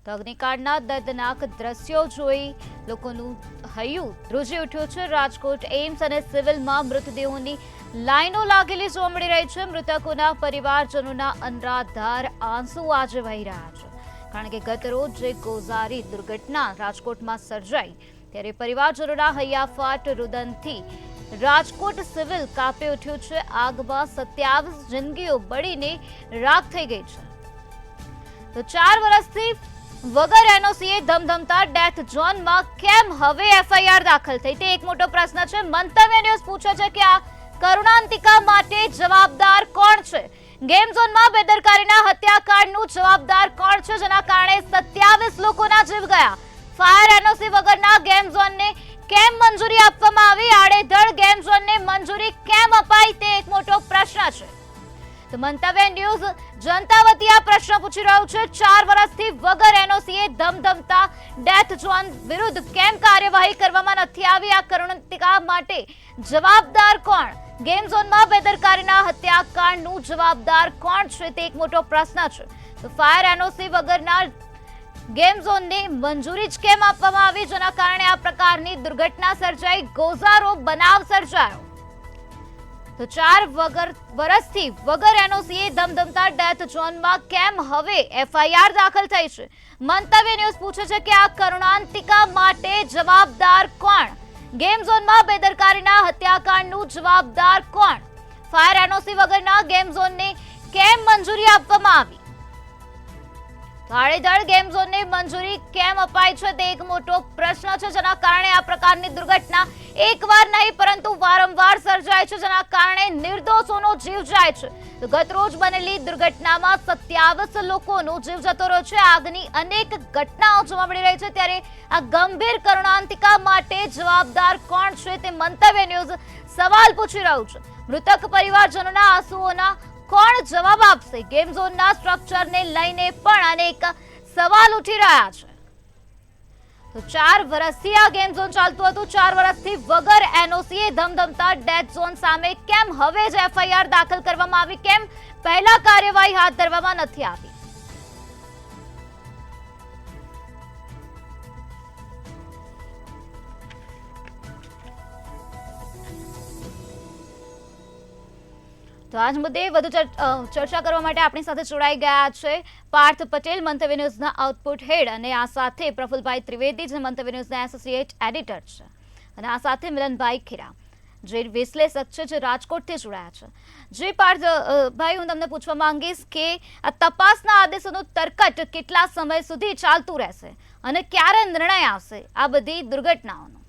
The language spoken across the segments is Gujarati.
તો અગ્નિકાંડના દર્દનાક દ્રશ્યો જોઈ લોકોનું હૈયું ધ્રુજી ઉઠ્યું છે। રાજકોટ એમ્સ અને સિવિલમાં મૃતદેહોની લાઈનો લાગેલી જોવા મળી રહી છે। મૃતકોના પરિવારજનોના અનરાધાર આંસુ આજે વહી રહ્યા છે, કારણ કે ગત રોજ જે ગોઝારી દુર્ઘટના રાજકોટમાં સર્જાઈ ત્યારે પરિવારજનોના હૈયાફાટ રુદનથી રાજકોટ સિવિલ કાપી ઉઠ્યું છે। આગમાં 27 જિંદગીઓ બળીને રાખ થઈ ગઈ છે। તો 4 વર્ષથી વગર એનઓસીએ ધમધમતા ડેથ ઝોનમાં કેમ હવે એફઆઈઆર દાખલ થઈ, તે એક મોટો પ્રશ્ન છે। મંતવ્ય ન્યૂઝ પૂછે છે કે આ કરુણાંતિકા માટે જવાબદાર કોણ છે? ગેમ ઝોનમાં બેદરકારીના હત્યાકાંડનું જવાબદાર કોણ છે, જેના કારણે 27 લોકોના જીવ ગયા? ફાયર એનઓસી વગરના ગેમ ઝોનને કેમ મંજૂરી આપવામાં આવી? આડેધડ ગેમ ઝોનને મંજૂરી કેમ અપાઈ, તે એક મોટો પ્રશ્ન છે। તો મંતવ્ય ન્યૂઝ જનતા વતી આ પ્રશ્ન પૂછી રહ્યું છે। 4 વર્ષથી વગર એનઓસીએ ધમધમતા ડેથ ઝોન વિરુદ્ધ કેમ કાર્યવાહી કરવામાં નથી આવી? આ કરુણાંતિકા માટે જવાબદાર કોણ? ગેમ ઝોનમાં બેદરકારીના હત્યાકાંડનું જવાબદાર કોણ છે, તે એક મોટો પ્રશ્ન છે। તો ફાયર એનઓસી વગરના ગેમ ઝોનને મંજૂરી જ કેમ આપવામાં આવી, જેના કારણે આ પ્રકારની દુર્ઘટના સર્જાઈ, ગોઝારો બનાવ સર્જાયો? તો 4 વર્ષથી વગર એનઓસીએ ધમધમતા ડેથ ઝોનમાં કેમ હવે એફઆઈઆર દાખલ થઈ છે? મંતવ્ય ન્યૂઝ પૂછે છે કે આ કરુણાંતિકા માટે જવાબદાર કોણ? ગેમ ઝોનમાં બેદરકારીના હત્યાકાંડનું જવાબદાર કોણ? ફાયર એનઓસી વગરના ગેમ ઝોનને કેમ મંજૂરી આપવામાં આવી? આડેધડ ગેમ ઝોનને મંજૂરી કેમ અપાઈ છે, તે એક મોટો પ્રશ્ન છે, જેના કારણે આ પ્રકારની દુર્ઘટના એકવાર નહીં પરંતુ વારંવાર સર્જાય છે, જેના કારણે નિર્દોષોનો જીવ જાય છે। તો ગત રોજ બનેલી દુર્ઘટનામાં 27 લોકોનો જીવ જતો રહ્યો છે। આગની અનેક ઘટનાઓ જોવા મળી રહી છે, ત્યારે આ ગંભીર કરુણાંતિકા માટે જવાબદાર કોણ છે, તે મંતવ્ય ન્યૂઝ સવાલ પૂછી રહ્યું છે। મૃતક પરિવારજનોના આંસુઓના કોણ જવાબ આપશે? ગેમ ઝોનના સ્ટ્રક્ચરને લઈને પણ અનેક સવાલ ઉઠી રહ્યા છે। તો 4 વર્ષથી આ ગેમ ઝોન ચાલતું હતું। 4 વર્ષથી વગર એનઓસીએ ધમધમતા ડેથ ઝોન સામે કેમ હવે જ એફઆઈઆર દાખલ કરવામાં આવી? કેમ પહેલા કાર્યવાહી હાથ ધરવામાં નથી આવી? તો આજ મુદ્દે વધુ ચર્ચા કરવા માટે આપણી સાથે જોડાઈ ગયા છે પાર્થ પટેલ, મંતવ્ય ન્યૂઝના આઉટપુટ હેડ, અને આ સાથે પ્રફુલભાઈ ત્રિવેદી, જે મંતવ્ય ન્યૂઝના એસોસિએટ એડિટર છે, અને આ સાથે મિલનભાઈ ખેરા, જે વિશ્લેષક છે, જે રાજકોટથી જોડાયા છે। જે પાર્થ ભાઈ, હું તમને પૂછવા માંગીશ કે આ તપાસના આદેશોનું તરકટ કેટલા સમય સુધી ચાલતું રહેશે અને ક્યારે નિર્ણય આવશે આ બધી દુર્ઘટનાઓનો?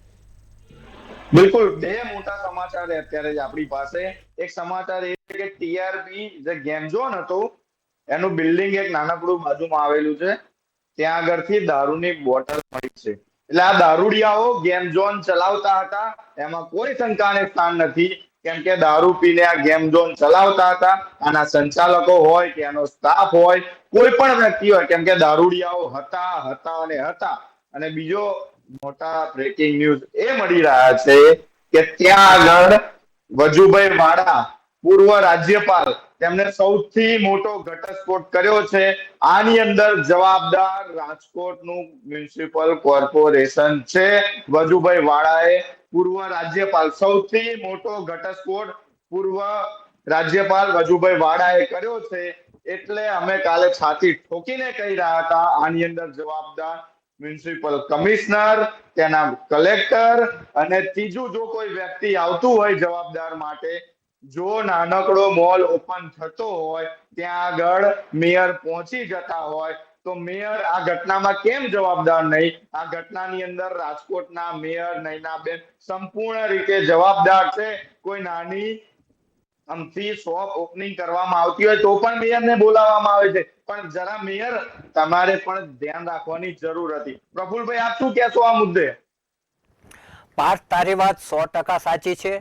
બિલકુલ, બે મોટા સમાચાર અત્યારે જ આપણી પાસે। એક સમાચાર એ છે કે ટીઆરપી જે ગેમ ઝોન હતું એનું બિલ્ડિંગ એક નાનકડું બાજુમાં આવેલું છે, ત્યાં આગળથી દારૂની બોટલ મળી છે। એટલે આ દારૂડિયાઓ ગેમ ઝોન ચલાવતા હતા, એમાં કોઈ શંકાને સ્થાન નથી, કેમ કે દારૂ પીને આ ગેમ ઝોન ચલાવતા હતા। આના સંચાલકો હોય કે એનો સ્ટાફ હોય, કોઈ પણ વ્યક્તિ હોય, કેમ કે દારૂડિયાઓ હતા। અને બીજો મોટા બ્રેકિંગ ન્યૂઝ એ મળી રહ્યા છે કે ત્યાં આગળ વજુભાઈ વાળા, પૂર્વ રાજ્યપાલ, તેમને સૌથી મોટો ઘટસ્ફોટ કર્યો છે। આની અંદર જવાબદાર રાજકોટનું મ્યુનિસિપલ કોર્પોરેશન છે। વજુભાઈ વાળાએ, પૂર્વ રાજ્યપાલ, સૌથી મોટો ઘટસ્ફોટ પૂર્વ રાજ્યપાલ વજુભાઈ વાળાએ કર્યો છે। એટલે અમે કાલે છાતી ઠોકીને કહી રહ્યા હતા, આની અંદર જવાબદાર મ્યુનિસિપલ કમિશનર, તેના કલેક્ટર, અને ત્રીજું જો કોઈ વ્યક્તિ આવતું હોય જવાબદાર માટે, જો નાનકડો મોલ ઓપન થતો હોય ત્યાં આગળ મેયર પહોંચી જતા હોય, તો મેયર આ ઘટનામાં કેમ જવાબદાર નહીં? આ ઘટનાની અંદર રાજકોટના મેયર નયનાબેન સંપૂર્ણ રીતે જવાબદાર છે। કોઈ નાની અમથી શોપ ઓપનિંગ કરવામાં આવતી હોય તો પણ મેયરને બોલાવવામાં આવે છે, પણ જરા મેયર તમારે પણ ધ્યાન રાખવાની જરૂર હતી। પ્રફુલભાઈ, આપ શું કહેશો આ મુદ્દે? પાર્થ, તારી વાત 100% સાચી છે,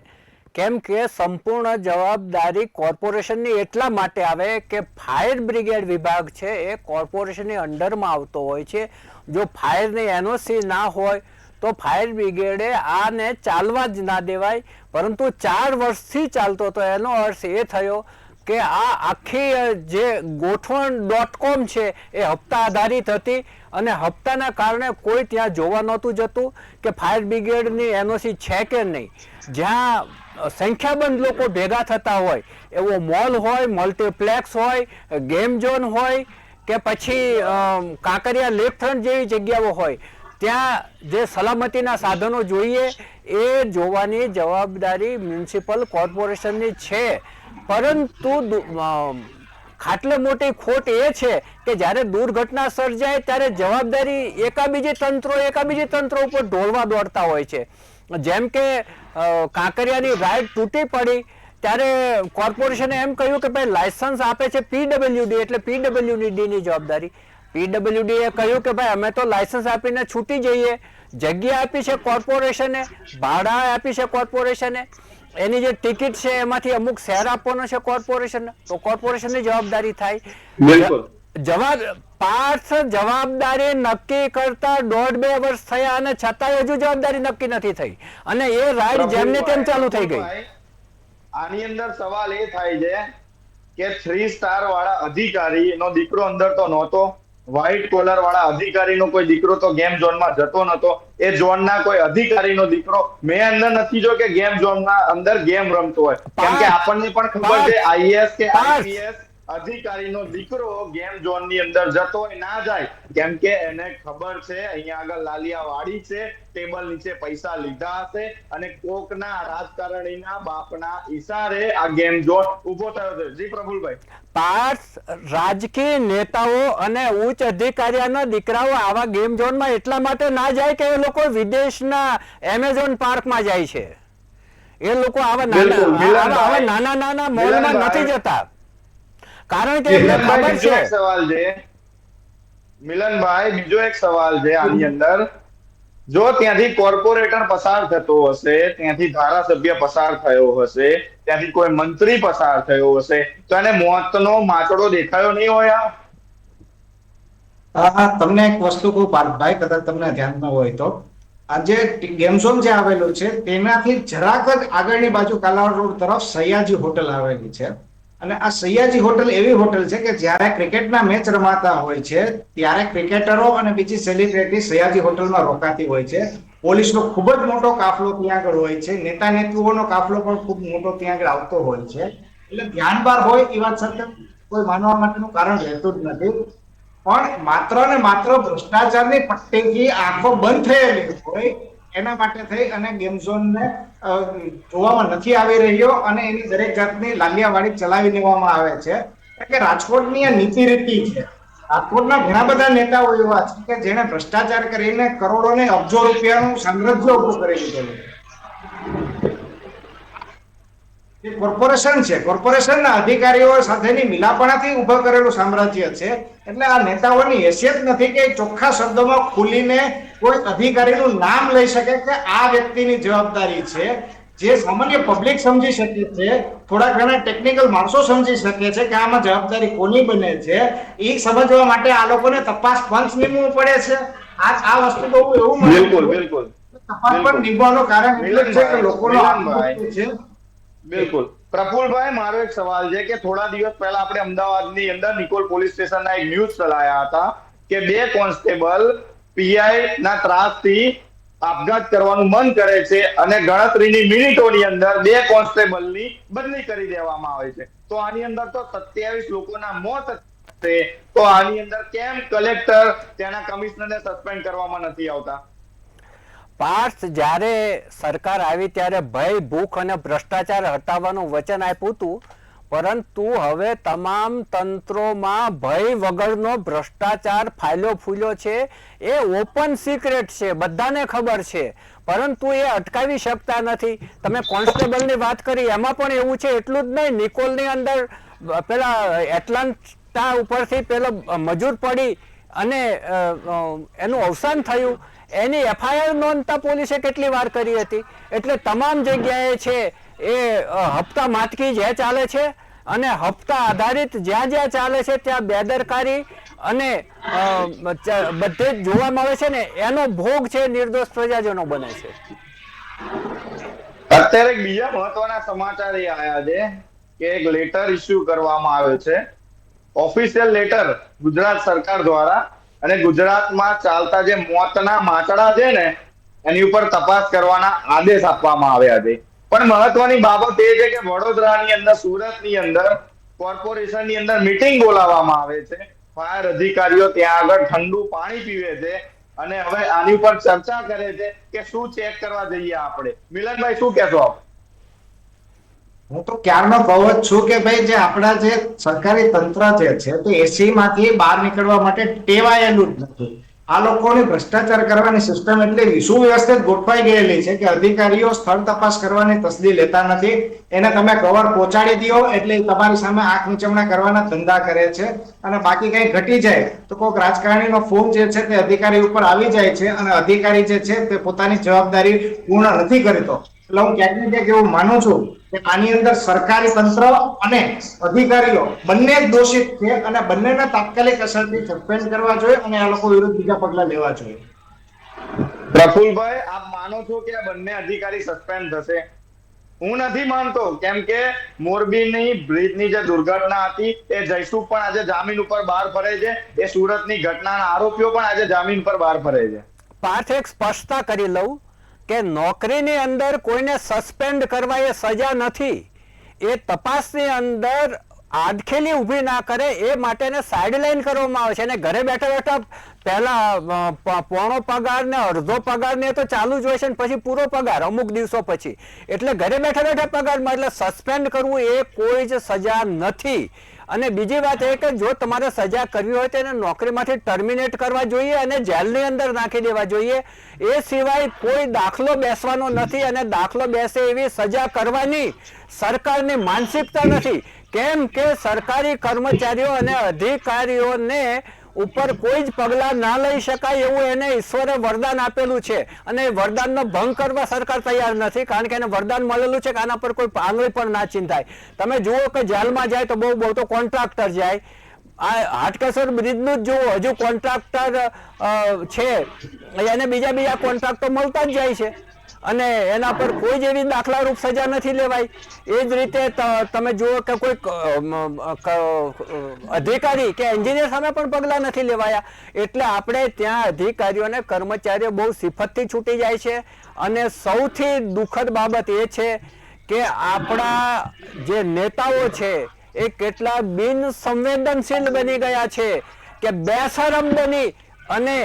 કેમ કે સંપૂર્ણ જવાબદારી કોર્પોરેશનની એટલા માટે આવે કે ફાયર બ્રિગેડ વિભાગ છે એ કોર્પોરેશનની અંડરમાં આવતો હોય છે। જો ફાયરની એનઓસી ના હોય તો ફાયર બ્રિગેડે આને ચાલવા જ ના દેવાય, પરંતુ 4 વર્ષથી ચાલતો હતો, એનો અર્થ એ થયો કે આ આખી જે ગોઠવણ.com છે એ હપ્તા આધારિત હતી અને હપ્તાના કારણે કોઈ ત્યાં જોવા નહોતું જતું કે ફાયર બ્રિગેડની એનઓસી છે કે નહીં. જ્યાં સંખ્યાબંધ લોકો ભેગા થતા હોય એવો મોલ હોય, મલ્ટીપ્લેક્સ હોય, ગેમ ઝોન હોય કે પછી કાંકરિયા લેકફ્રન્ટ જેવી જગ્યાઓ હોય, ત્યાં જે સલામતીના સાધનો જોઈએ એ જોવાની જવાબદારી મ્યુનિસિપલ કોર્પોરેશનની છે. પરંતુ ખાટલે મોટી ખોટ એ છે કે જ્યારે દુર્ઘટના સર્જાય ત્યારે જવાબદારી એકાબીજી તંત્રો ઉપર ઢોળવા દોડતા હોય છે. જેમ કે કાંકરિયાની રાઈડ તૂટી પડી ત્યારે કોર્પોરેશને એમ કહ્યું કે ભાઈ લાયસન્સ આપે છે પીડબ્લ્યુડી, એટલે પીડબ્લ્યુડીની જવાબદારી. પીડબ્લ્યુડીએ કહ્યું કે ભાઈ અમે તો લાયસન્સ આપીને છૂટી જઈએ. જગ્યા આપી છે કોર્પોરેશને, ભાડા આપી છે કોર્પોરેશને, એની જે ટિકિટ છે એમાંથી અમુક શેર આપવાનો છે કોર્પોરેશનને, તો કોર્પોરેશનની જવાબદારી થાય. જવાબદારી નક્કી કરતા 1.5-2 વર્ષ થયા અને છતાંય હજુ જવાબદારી નક્કી નથી થઈ અને એ રાઈડ જેમને તેમ ચાલુ થઈ ગઈ. આની અંદર સવાલ એ થાય છે કે 3 સ્ટાર વાળા અધિકારીનો દીકરો અંદર તો નહોતો, વ્હાઇટ કોલર વાળા અધિકારીનો કોઈ દીકરો તો ગેમ ઝોનમાં જતો નતો, એ ઝોનના કોઈ અધિકારીનો દીકરો મેં અંદર નથી જો કે ગેમ ઝોનના અંદર ગેમ રમતો હોય. કેમ કે આપણને પણ ખબર છે આઈએએસ કે આઈપીએસ અધિકારીનો દીકરો ગેમ ઝોન ની અંદર જતો હોય ના જાય, કેમ કે એને ખબર છે અહીંયા આગળ લાલિયા વાડી છે, ટેબલ નીચે પૈસા લીધા હશે અને કોકના રાજકારણીના બાપના ઈશારે આ ગેમ ઝોન ઉભો થયો છે. જી પ્રફુલભાઈ. પાર્થ, રાજકીય નેતાઓ અને ઉચ્ચ અધિકારીઓના દીકરાઓ આવા ગેમ ઝોનમાં એટલા માટે ના જાય કે એ લોકો વિદેશના એમેઝોન પાર્કમાં જાય છે. એ લોકો આવા નાના મોલમાં નથી જતા, કારણ કે એમને ખબર છે. સવાલ છે મિલનભાઈ, બીજો એક સવાલ છે આની અંદર, જો ત્યાંથી કોર્પોરેટર પસાર થતો હશે, ત્યાંથી ધારાસભ્ય પસાર થયો હશે, ત્યાંથી કોઈ મંત્રી પસાર થયો હશે, તો એને મોતનો માચડો દેખાયો નહીં હોય? તમને એક વસ્તુ કહું પાર્થભાઈ, કદાચ તમને ધ્યાનમાં હોય તો, આ જે ગેમ ઝોન જે આવેલું છે તેનાથી જરાક જ આગળની બાજુ કાલાવડ રોડ તરફ સયાજી હોટલ આવેલી છે. અને આ સયાજી હોટલ એવી હોટલ છે કે જ્યારે ક્રિકેટના મેચ રમાતા હોય છે ત્યારે ક્રિકેટરો અને બીજી સેલિબ્રિટી સયાજી હોટલમાં રોકાતી હોય છે. પોલીસનો ખૂબ જ મોટો કાફલો ત્યાં આગળ હોય છે, નેતા નેત્રીઓનો કાફલો પણ ખૂબ મોટો ત્યાં આગળ આવતો હોય છે. એટલે ધ્યાન બહાર હોય એ વાત સત્ય કોઈ માનવા માટેનું કારણ રહેતું જ નથી. પણ માત્ર ને માત્ર ભ્રષ્ટાચારની પટ્ટીથી આંખો બંધ થયેલી હોય એના માટે થઈ અને ગેમ ઝોનને જોવામાં નથી આવી રહ્યો અને એની દરેક જાતની લાલિયાવાડી ચલાવી લેવામાં આવે છે. એટલે રાજકોટની આ નીતિ રીતિ છે. રાજકોટના ઘણા બધા નેતાઓ એવા છે કે જેને ભ્રષ્ટાચાર કરીને કરોડો ને અબજો રૂપિયાનું સામ્રાજ્ય ઉભું કરી દીધેલું. કોર્પોરેશન છે, કોર્પોરેશનના અધિકારીઓ સાથેની મિલાપણાથી ઉભા કરેલું સામ્રાજ્ય છે. એટલે આ નેતાઓની હેસિયત નથી કે ચોખ્ખા શબ્દોમાં ખુલીને કોઈ અધિકારીનું નામ લઈ શકે કે આ વ્યક્તિની જવાબદારી છે. જે સામાન્ય પબ્લિક સમજી શકે છે, થોડા ઘણા ટેકનિકલ માણસો સમજી શકે છે કે આમાં જવાબદારી કોની બને છે, એ સમજવા માટે આ લોકોને તપાસ પંચ નીમવું પડે છે. આ વસ્તુ તો એવું બિલકુલ તપાસ પણ નીમવાનું કારણ એટલે છે કે લોકોનો છે. બિલકુલ. પ્રફુલભાઈ, મારો એક સવાલ છે કે થોડા દિવસ પહેલા આપણે અમદાવાદની અંદર નિકોલ પોલીસ સ્ટેશનના એક ન્યૂઝ ચલાયા હતા કે 2 કોન્સ્ટેબલ પીઆઈ ના ત્રાસથી આપઘાત કરવાનું મન કરે છે અને ગણતરીની મિનિટોની અંદર 2 કોન્સ્ટેબલની બદલી કરી દેવામાં આવે છે. તો આની અંદર તો 27 લોકોના મોત છે, તો આની અંદર કેમ કલેક્ટર ત્યાંના કમિશનરને સસ્પેન્ડ કરવામાં નથી આવતા? પાર્થ, જ્યારે સરકાર આવી ત્યારે ભય, ભૂખ અને ભ્રષ્ટાચાર હટાવવાનું વચન આપ્યું હતું, પરંતુ હવે તમામ તંત્રોમાં ભય વગરનો ભ્રષ્ટાચાર ફાયલો ફૂલ્યો છે. એ ઓપન સિક્રેટ છે, બધાને ખબર છે, પરંતુ એ અટકાવી શકતા નથી. તમે કોન્સ્ટેબલની વાત કરી, એમાં પણ એવું છે. એટલું જ નહીં, નિકોલની અંદર પેલા એટલાન્ટા ઉપરથી પેલો મજૂર પડી અને એનું અવસાન થયું, એની એફઆઈઆર નોંધતા પોલીસે કેટલી વાર કરી હતી. એટલે તમામ જગ્યાએ છે એ હપ્તા માટકી જે ચાલે છે અને હપ્તા આધારિત જ્યાં જ્યાં ચાલે છે ત્યાં બેદરકારી અને બધે જ જોવામાં આવે છે ને એનો ભોગ છે નિર્દોષ પ્રજાજનો બને છે. અત્યારે બીજા મહત્વના સમાચાર એ આવ્યા છે કે એક લેટર ઇસ્યુ કરવામાં આવ્યો છે, ઓફિશિયલ લેટર ગુજરાત સરકાર દ્વારા, અને ગુજરાતમાં ચાલતા જે મોતના માંચડા છે ને એની ઉપર તપાસ કરવાના આદેશ આપવામાં આવ્યા છે. પણ મહત્વની બાબત એ છે કે વડોદરાની અંદર, સુરતની અંદર કોર્પોરેશનની અંદર મીટિંગ બોલાવવામાં આવે છે, ફાયર અધિકારીઓ ત્યાં આગળ ઠંડુ પાણી પીવે છે અને હવે આની ઉપર ચર્ચા કરે છે કે શું ચેક કરવા જઈએ આપણે. મિલનભાઈ શું કહેશો આપ? હું તો ક્યારનો કહું જ છું કે ભાઈ જે આપણા જે સરકારી તંત્ર જે છે તે એસી માંથી બહાર નીકળવા માટે ટેવાયેલું જ નથી. આ લોકોની ભ્રષ્ટાચાર કરવાની સિસ્ટમ એટલી સુવ્યવસ્થિત ગોઠવાઈ ગયેલી છે કે અધિકારીઓ સ્થળ તપાસ કરવાની તસદી લેતા નથી. એને તમે કવર પહોંચાડી દો એટલે તમારી સામે આંખ નીચમણા કરવાના ધંધા કરે છે, અને બાકી કઈ ઘટી જાય તો કોઈક રાજકારણીનો ફોન જે છે તે અધિકારી ઉપર આવી જાય છે અને અધિકારી જે છે તે પોતાની જવાબદારી પૂર્ણ નથી કરતો. એટલે હું ક્યાંક ને ક્યાંક એવું માનું છું કે આની અંદર સરકારી તંત્ર અને અધિકારીઓ બંને જ દોષિત છે અને બંનેને તાત્કાલિક અસરથી સસ્પેન્ડ કરવા જોઈએ અને આ લોકો વિરુદ્ધ બીજા પગલા લેવા જોઈએ. પ્રફુલભાઈ, આપ માનો છો કે આ બંને અધિકારી સસ્પેન્ડ થશે? હું નથી માનતો, કેમ કે મોરબીની બ્રિજની જે દુર્ઘટના હતી એ જયસુખ પણ આજે જામીન ઉપર બહાર ફરે છે, એ સુરતની ઘટનાના આરોપીઓ પણ આજે જામીન પર બહાર ફરે છે. પાર્થ, એક સ્પષ્ટતા કરી લઉં કે નોકરીની અંદર કોઈને સસ્પેન્ડ કરવા એ સજા નથી. એ તપાસની અંદર આડખેલી ઊભી ના કરે એ માટેને સાઇડલાઇન કરવામાં આવે છે, અને ઘરે બેઠા બેઠા પહેલા પોણો પગાર ને અડધો પગાર ને તો ચાલુ જ હોય છે, ને પછી પૂરો પગાર અમુક દિવસો પછી. એટલે ઘરે બેઠા બેઠા પગારમાં એટલે સસ્પેન્ડ કરવું એ કોઈ જ સજા નથી. અને બીજી વાત એ કે જો તમારે સજા કરવી હોય તો એને નોકરીમાંથી ટર્મિનેટ કરવા જોઈએ અને જેલની અંદર નાખી દેવા જોઈએ. એ સિવાય કોઈ દાખલો બેસવાનો નથી, અને દાખલો બેસે એવી સજા કરવાની સરકારની માનસિકતા નથી. કેમ કે સરકારી કર્મચારીઓ અને અધિકારીઓને ઉપર કોઈ જ પગલાં ના લઈ શકાય એવું એને ઈશ્વરે વરદાન આપેલું છે, અને એ વરદાનનો ભંગ કરવા સરકાર તૈયાર નથી, કારણ કે એને વરદાન મળેલું છે કે આના પર કોઈ આંગળી પણ ના ચિંતાય. તમે જુઓ કે જેલમાં જાય તો બહુ તો કોન્ટ્રાક્ટર જાય. આ હાટકેશ્વર બ્રિજનું જ જુઓ, હજુ કોન્ટ્રાક્ટર છે એને બીજા કોન્ટ્રાક્ટર મળતા જ જાય છે, અને એના પર કોઈ જેવી દાખલારૂપ સજા નથી લેવાય. એ જ રીતે તમે જુઓ કે કોઈ અધિકારી કે એન્જિનિયર સામે પણ પગલાં નથી લેવાયા. એટલે આપણે ત્યાં અધિકારીઓ અને કર્મચારીઓ બહુ સિફતથી છૂટી જાય છે. અને સૌથી દુઃખદ બાબત એ છે કે આપણા જે નેતાઓ છે એ કેટલા બિનસંવેદનશીલ બની ગયા છે કે બેશરમ બની અને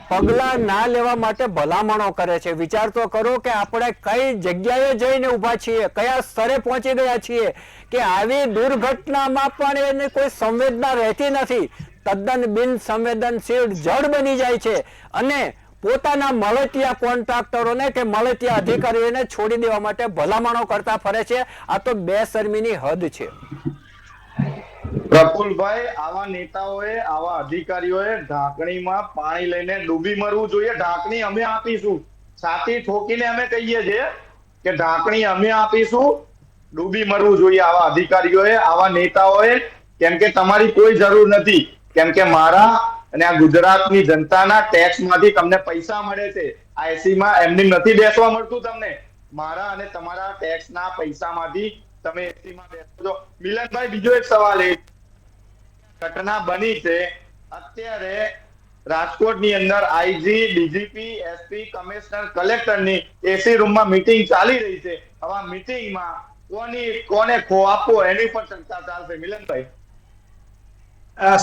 પગલા ના લેવા માટે ભલામણો કરે છે. વિચાર તો કરો કે આપણે કઈ જગ્યાએ જઈને ઊભા છીએ, કયા સ્તરે પહોંચી ગયા છીએ કે આવી દુર્ઘટનામાં પણ એને કોઈ સંવેદના રહેતી નથી. તદ્દન બિનસંવેદનશીલ જડ બની જાય છે અને પોતાના મળતિયા કોન્ટ્રાક્ટરોને કે મળતિયા અધિકારીઓને છોડી દેવા માટે ભલામણો કરતા ફરે છે. આ તો બેશરમીની હદ છે. પ્રફુલભાઈ, આવા નેતાઓએ, આવા અધિકારીઓએ ઢાંકણીમાં પાણી લઈને ડૂબી મરવું જોઈએ. ઢાંકણી અમે આપીશું, છાતી ઠોકીને અમે કહીએ છીએ કે ઢાંકણી અમે આપીશું, ડૂબી મરવું જોઈએ આવા અધિકારીઓએ, આવા નેતાઓએ. કેમ કે તમારી કોઈ જરૂર નથી, કેમ કે મારા અને આ ગુજરાતની જનતાના ટેક્સમાંથી તમને પૈસા મળે છે. આ એસીમાં એમની નથી બેસવા મળતું તમને, મારા અને તમારા ટેક્સના પૈસામાંથી તમે એસીમાં બેસો છો. મિલનભાઈ, બીજો એક સવાલ એ ઘટના બની છે અત્યારે રાજકોટની અંદર આઈજી, ડીજીપી, એસપી, કમિશનર, કલેક્ટરની એસી રૂમમાં મીટિંગ ચાલી રહી છે. હવે મીટિંગમાં કોને ખો આપવો એની પર ચર્ચા ચાલશે. મિલનભાઈ,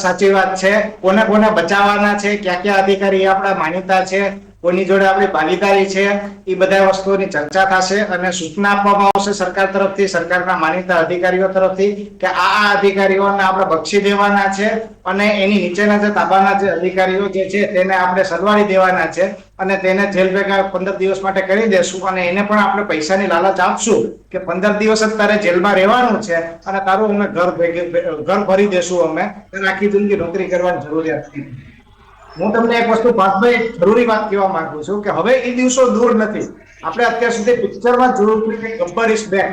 સાચી વાત છે. કોને કોને બચાવવાના છે, કયા અધિકારી આપણા માન્યતા છે, કોની જોડે આપણી ભાગીદારી છે, એ બધા વસ્તુઓની ચર્ચા થશે અને સૂચના આપવામાં આવશે સરકાર તરફથી, સરકારના માન્યતા અધિકારીઓ તરફથી કે આ અધિકારીઓને આપણે બક્ષી દેવાના છે અને એની નીચેના જે તાબાના જે અધિકારીઓ જે છે તેને આપણે સરવાળી દેવાના છે અને તેને જેલ ભેગા 15 દિવસ માટે કરી દેશું અને એને પણ આપણે પૈસાની લાલચ આપશું કે 15 દિવસ જ તારે જેલમાં રહેવાનું છે અને તારું અમે ઘર ભરી દેશું, અમે આખી જિંદગી નોકરી કરવાની જરૂરિયાત નથી. હું તમને એક વસ્તુ પાર્થભાઈ જરૂરી વાત કહેવા માંગુ છું કે હવે એ દિવસો દૂર નથી. આપણે અત્યાર સુધી પિક્ચરમાં જોયું કે ગબ્બર ઇઝ બેક.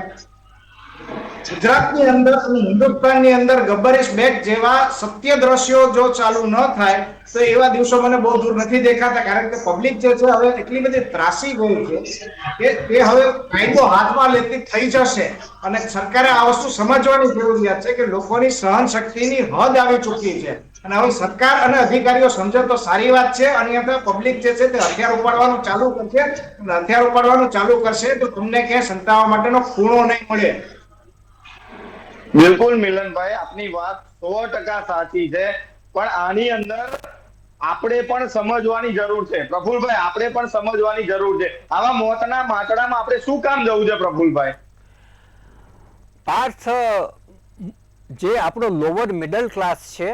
ગુજરાતની અંદર અને હિન્દુસ્તાનની અંદર ગબ્બરિશ બેગ જેવા સત્ય દ્રશ્યો જો ચાલુ ન થાય તો એવા દિવસો મને બહુ દૂર નથી દેખાતા, કારણ કે પબ્લિક જે છે હવે એટલી બધી ત્રાસી ગઈ છે કે તે હવે કાયદો હાથમાં લેતી થઈ જશે અને સરકારે આ વસ્તુ સમજવાની જરૂરિયાત છે કે લોકોની સહન શક્તિની હદ આવી ચૂકી છે અને હવે સરકાર અને અધિકારીઓ સમજે તો સારી વાત છે. અને પબ્લિક જે છે તે હથિયાર ઉપાડવાનું ચાલુ કરશે અને હથિયાર ઉપાડવાનું ચાલુ કરશે તો તમને ક્યાંય સંતાવા માટેનો ખૂણો નહીં મળે. બિલકુલ મિલનભાઈ, આપની વાત 100% સાચી છે, પણ આની અંદર આપણે પણ સમજવાની જરૂર છે પ્રફુલભાઈ, આપણે પણ સમજવાની જરૂર છે. આવા મોતના માંચડામાં આપણે શું કામ જવું છે પ્રફુલભાઈ? પાર્થ, જે આપણો લોઅર મિડલ ક્લાસ છે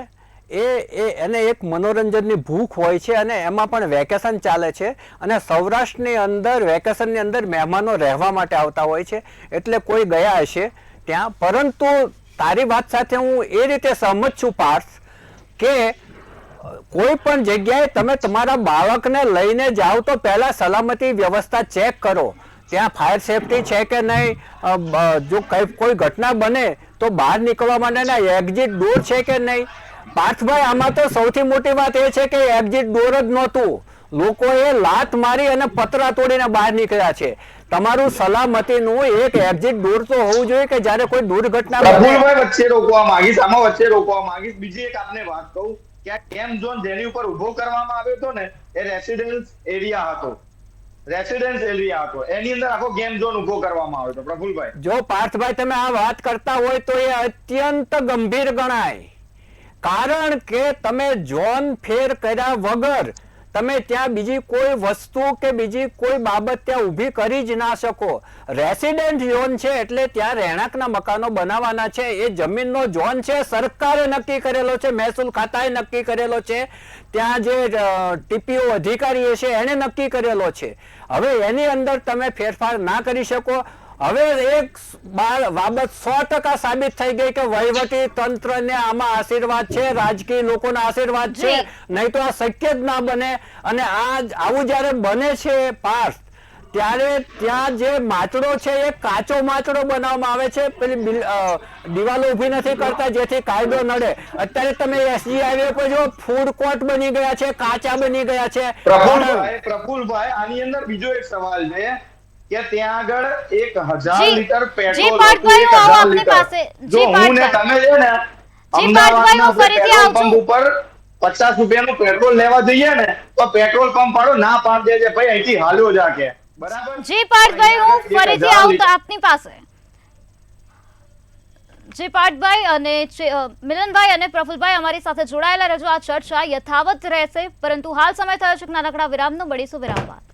એને એક મનોરંજનની ભૂખ હોય છે અને એમાં પણ વેકેશન ચાલે છે અને સૌરાષ્ટ્રની અંદર વેકેશનની અંદર મહેમાનો રહેવા માટે આવતા હોય છે, એટલે કોઈ ગયા હશે ત્યાં. પરંતુ તારી વાત સાથે હું એ રીતે સહમત છું પાર્થ કે કોઈ પણ જગ્યાએ તમે તમારા બાળકને લઈને જાઓ તો પહેલા સલામતી વ્યવસ્થા ચેક કરો, ત્યાં ફાયર સેફટી છે કે નહીં, જો કોઈ ઘટના બને તો બહાર નીકળવા માટેના એક્ઝિટ ડોર છે કે નહીં. પાર્થભાઈ, આમાં તો સૌથી મોટી વાત એ છે કે એક્ઝિટ ડોર જ નહોતું, લોકોએ લાત મારી અને પતરા તોડીને બહાર નીકળ્યા છે. તમારું સલામતીનું એક એક્ઝિટ ડોર તો હોવું જોઈએ કે જ્યારે કોઈ દુર્ઘટના પ્રફુલભાઈ વચ્ચે રોકવા માંગીશ, આમાં વચ્ચે રોકવા માંગીશ. બીજી એક આપને વાત કહું કે આ ગેમ ઝોન જેની ઉપર ઉભો કરવામાં આવ્યો હતો ને એ રેસિડેન્સ એરિયા હતો, એની અંદર આખો ગેમ ઝોન ઉભો કરવામાં આવ્યો હતો પ્રફુલભાઈ. જો પાર્થભાઈ તમે આ વાત કરતા હોય તો એ અત્યંત ગંભીર ગણાય, કારણ કે તમે ઝોન ફેર કર્યા વગર તમે ત્યાં બીજી કોઈ વસ્તુ કે બીજી કોઈ બાબત ત્યાં ઊભી કરી જ ના શકો. રેસિડેન્ટ ઝોન છે એટલે ત્યાં રહેણાંકના મકાનો બનાવવાના છે, એ જમીનનો ઝોન છે, સરકારે નક્કી કરેલો છે, મહેસૂલ ખાતાએ નક્કી કરેલો છે, ત્યાં જે ટીપીઓ અધિકારી છે એને નક્કી કરેલો છે. હવે એની અંદર તમે ફેરફાર ના કરી શકો. હવે એક બાબત 100% સાબિત થઈ ગઈ કે વહીવટી તંત્રને આમાં આશીર્વાદ છે, રાજકીય લોકોના આશીર્વાદ છે, નહીં તો આ શક્ય જ ના બને. અને આવું જયારે બને છે પાર્થ, ત્યારે ત્યાં જે માચડો છે એ કાચો માચડો બનાવવામાં આવે છે, પેલી દિવાલો ઊભી નથી કરતા જેથી કાયદો નડે. અત્યારે તમે એસજી હાઈવે પર જો ફૂડ કોર્ટ બની ગયા છે, કાચા બની ગયા છે. પ્રફુલભાઈ, આની અંદર બીજો એક સવાલ છે કે ત્યાં આગળ 1000 લીટર પેટ્રોલ જો હું ને તમે છે ને અમદાવાદના પેટ્રોલ પંપ ઉપર 50 રૂપિયાનું પેટ્રોલ લેવા જઈએ ને તો પેટ્રોલ પંપ વાળો ના પાડે છે, ભાઈ અહીંથી હાલ્યો જા કે. બરાબર જી પાર્થભાઈ, હું ફરીથી આવું આપની પાસે. જી પાર્થભાઈ અને મિલનભાઈ અને પ્રફુલભાઈ અમારી સાથે જોડાયેલા રહેજો. આ ચર્ચા યથાવત રહેશે, પરંતુ હાલ સમય થયો છે નાનકડા વિરામનો. મળીશું વિરામ બાદ.